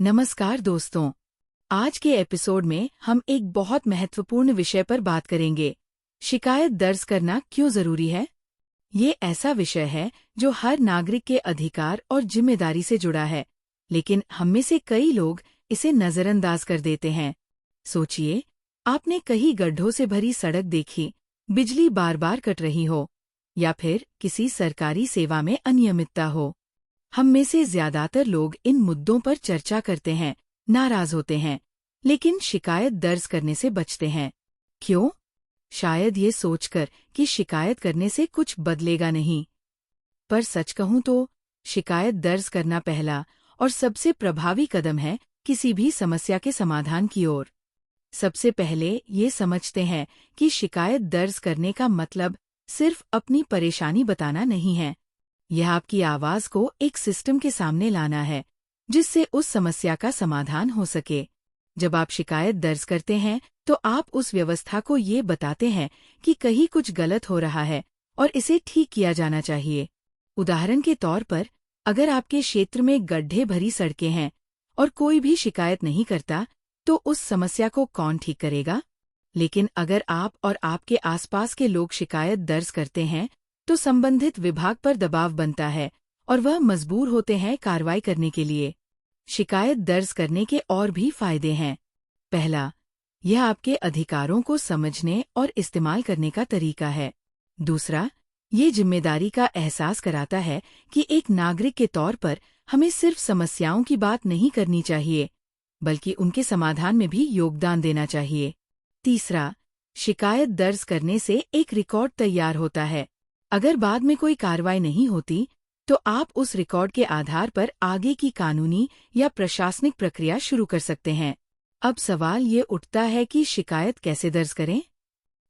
नमस्कार दोस्तों। आज के एपिसोड में हम एक बहुत महत्वपूर्ण विषय पर बात करेंगे। शिकायत दर्ज करना क्यों जरूरी है? ये ऐसा विषय है जो हर नागरिक के अधिकार और जिम्मेदारी से जुड़ा है, लेकिन हम में से कई लोग इसे नजरअंदाज कर देते हैं। सोचिए, आपने कहीं गड्ढों से भरी सड़क देखी, बिजली बार बार कट रही हो, या फिर किसी सरकारी सेवा में अनियमितता हो। हम में से ज्यादातर लोग इन मुद्दों पर चर्चा करते हैं, नाराज होते हैं, लेकिन शिकायत दर्ज करने से बचते हैं। क्यों? शायद ये सोचकर कि शिकायत करने से कुछ बदलेगा नहीं। पर सच कहूं तो शिकायत दर्ज करना पहला और सबसे प्रभावी कदम है किसी भी समस्या के समाधान की ओर। सबसे पहले ये समझते हैं कि शिकायत दर्ज करने का मतलब सिर्फ अपनी परेशानी बताना नहीं है। यह आपकी आवाज को एक सिस्टम के सामने लाना है, जिससे उस समस्या का समाधान हो सके। जब आप शिकायत दर्ज करते हैं, तो आप उस व्यवस्था को ये बताते हैं कि कहीं कुछ गलत हो रहा है और इसे ठीक किया जाना चाहिए। उदाहरण के तौर पर, अगर आपके क्षेत्र में गड्ढे भरी सड़कें हैं और कोई भी शिकायत नहीं करता, तो उस समस्या को कौन ठीक करेगा? लेकिन अगर आप और आपके आसपास के लोग शिकायत दर्ज करते हैं, तो संबंधित विभाग पर दबाव बनता है और वह मजबूर होते हैं कार्रवाई करने के लिए। शिकायत दर्ज करने के और भी फायदे हैं। पहला, यह आपके अधिकारों को समझने और इस्तेमाल करने का तरीका है। दूसरा, ये जिम्मेदारी का एहसास कराता है कि एक नागरिक के तौर पर हमें सिर्फ समस्याओं की बात नहीं करनी चाहिए, बल्कि उनके समाधान में भी योगदान देना चाहिए। तीसरा, शिकायत दर्ज करने से एक रिकॉर्ड तैयार होता है। अगर बाद में कोई कार्रवाई नहीं होती, तो आप उस रिकॉर्ड के आधार पर आगे की कानूनी या प्रशासनिक प्रक्रिया शुरू कर सकते हैं। अब सवाल ये उठता है कि शिकायत कैसे दर्ज करें?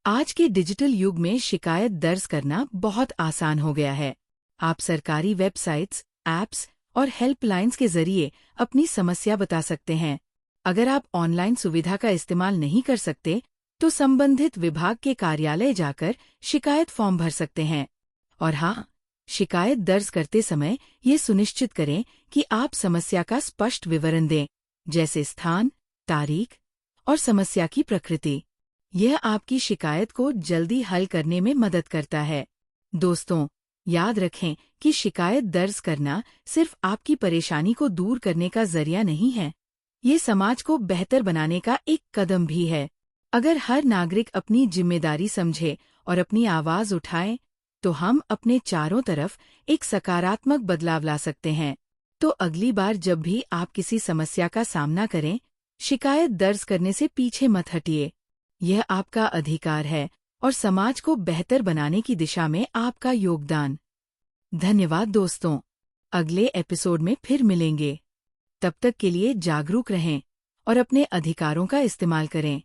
आज के डिजिटल युग में शिकायत दर्ज करना बहुत आसान हो गया है। आप सरकारी वेबसाइट्स, ऐप्स और हेल्पलाइंस के जरिए अपनी समस्या बता सकते हैं। अगर आप ऑनलाइन सुविधा का इस्तेमाल नहीं कर सकते, तो संबंधित विभाग के कार्यालय जाकर शिकायत फॉर्म भर सकते हैं। और हाँ, शिकायत दर्ज करते समय ये सुनिश्चित करें कि आप समस्या का स्पष्ट विवरण दें, जैसे स्थान, तारीख और समस्या की प्रकृति। यह आपकी शिकायत को जल्दी हल करने में मदद करता है। दोस्तों, याद रखें कि शिकायत दर्ज करना सिर्फ आपकी परेशानी को दूर करने का जरिया नहीं है, ये समाज को बेहतर बनाने का एक कदम भी है। अगर हर नागरिक अपनी जिम्मेदारी समझे और अपनी आवाज उठाए, तो हम अपने चारों तरफ एक सकारात्मक बदलाव ला सकते हैं। तो अगली बार जब भी आप किसी समस्या का सामना करें, शिकायत दर्ज करने से पीछे मत हटिए। यह आपका अधिकार है और समाज को बेहतर बनाने की दिशा में आपका योगदान। धन्यवाद दोस्तों। अगले एपिसोड में फिर मिलेंगे। तब तक के लिए जागरूक रहें और अपने अधिकारों का इस्तेमाल करें।